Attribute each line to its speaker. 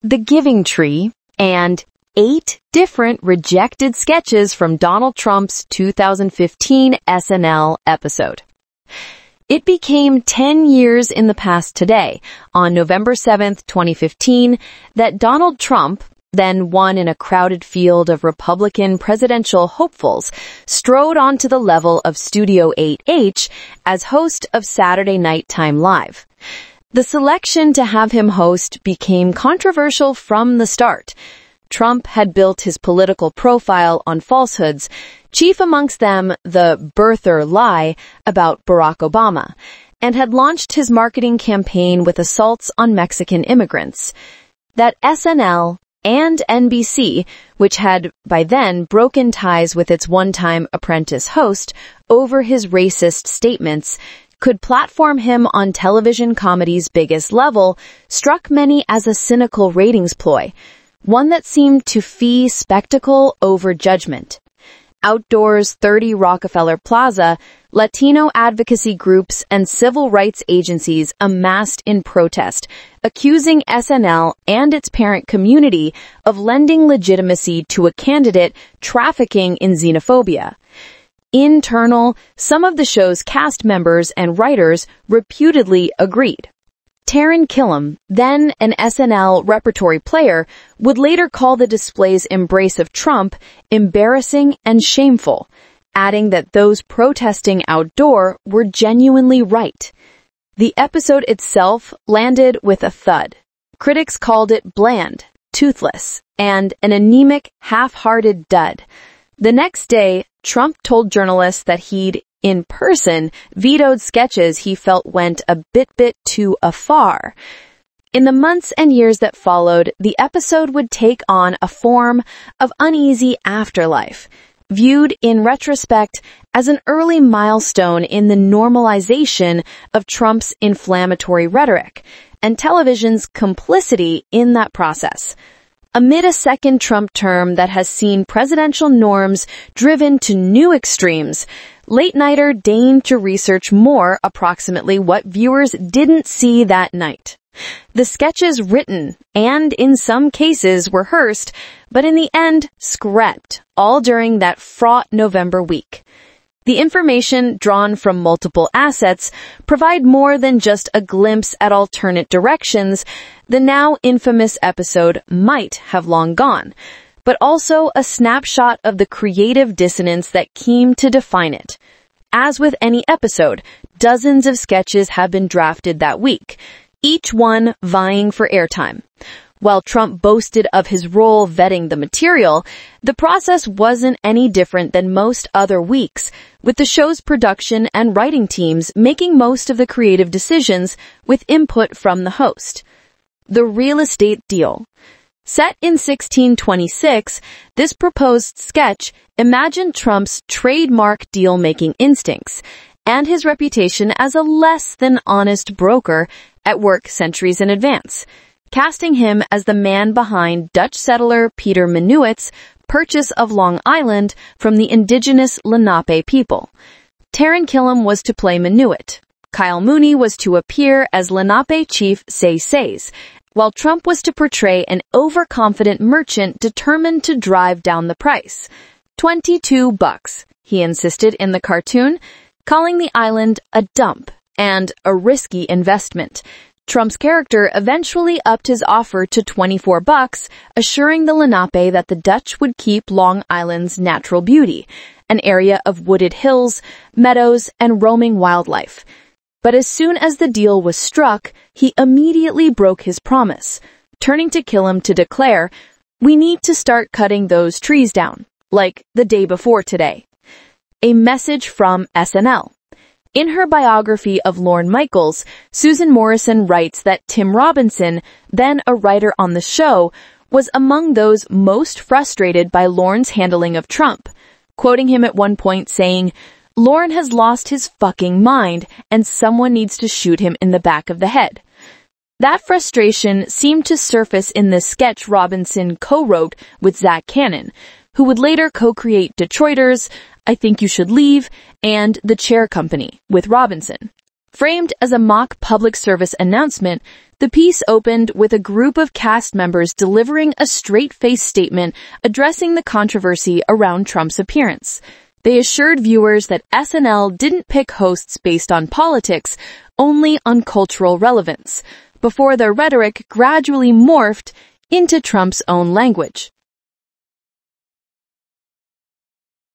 Speaker 1: The Giving Tree, and 8 different rejected sketches from Donald Trump's 2015 SNL episode. It became 10 years in the past today, on November 7th, 2015, that Donald Trump, then one in a crowded field of Republican presidential hopefuls, strode onto the level of Studio 8H as host of Saturday Night Time Live. The selection to have him host became controversial from the start. Trump had built his political profile on falsehoods, chief amongst them the birther lie about Barack Obama, and had launched his marketing campaign with assaults on Mexican immigrants. That SNL and NBC, which had by then broken ties with its one-time apprentice host over his racist statements, could platform him on television comedy's biggest level, struck many as a cynical ratings ploy, one that seemed to fee spectacle over judgment. Outdoors 30 Rockefeller Plaza, Latino advocacy groups and civil rights agencies amassed in protest, accusing SNL and its parent community of lending legitimacy to a candidate trafficking in xenophobia. Internal, some of the show's cast members and writers reputedly agreed. Taran Killam, then an SNL repertory player, would later call the display's embrace of Trump embarrassing and shameful, adding that those protesting outdoor were genuinely right. The episode itself landed with a thud. Critics called it bland, toothless, and an anemic, half-hearted dud. The next day, Trump told journalists that he'd, in person, vetoed sketches he felt went a bit too afar. In the months and years that followed, the episode would take on a form of uneasy afterlife, viewed in retrospect as an early milestone in the normalization of Trump's inflammatory rhetoric and television's complicity in that process. Amid a second Trump term that has seen presidential norms driven to new extremes, Late Nighter deigned to research more approximately what viewers didn't see that night. The sketches written and, in some cases, rehearsed, but in the end, scrapped, all during that fraught November week. The information drawn from multiple assets provide more than just a glimpse at alternate directions the now infamous episode might have long gone, but also a snapshot of the creative dissonance that came to define it. As with any episode, dozens of sketches have been drafted that week, each one vying for airtime. While Trump boasted of his role vetting the material, the process wasn't any different than most other weeks, with the show's production and writing teams making most of the creative decisions with input from the host. The real estate deal. Set in 1626, this proposed sketch imagined Trump's trademark deal-making instincts and his reputation as a less than honest broker at work centuries in advance, casting him as the man behind Dutch settler Peter Minuit's purchase of Long Island from the indigenous Lenape people. Taran Killam was to play Minuit. Kyle Mooney was to appear as Lenape chief Say Says, while Trump was to portray an overconfident merchant determined to drive down the price. $22, he insisted in the cartoon, calling the island a dump and a risky investment. Trump's character eventually upped his offer to $24, assuring the Lenape that the Dutch would keep Long Island's natural beauty, an area of wooded hills, meadows, and roaming wildlife. But as soon as the deal was struck, he immediately broke his promise, turning to Killam to declare, "We need to start cutting those trees down, like the day before today." A message from SNL. In her biography of Lorne Michaels, Susan Morrison writes that Tim Robinson, then a writer on the show, was among those most frustrated by Lorne's handling of Trump, quoting him at one point saying, "Lorne has lost his fucking mind and someone needs to shoot him in the back of the head." That frustration seemed to surface in the sketch Robinson co-wrote with Zach Cannon, who would later co-create Detroiters, I Think You Should Leave, and The Chair Company with Robinson. Framed as a mock public service announcement, the piece opened with a group of cast members delivering a straight-faced statement addressing the controversy around Trump's appearance. They assured viewers that SNL didn't pick hosts based on politics, only on cultural relevance, before their rhetoric gradually morphed into Trump's own language.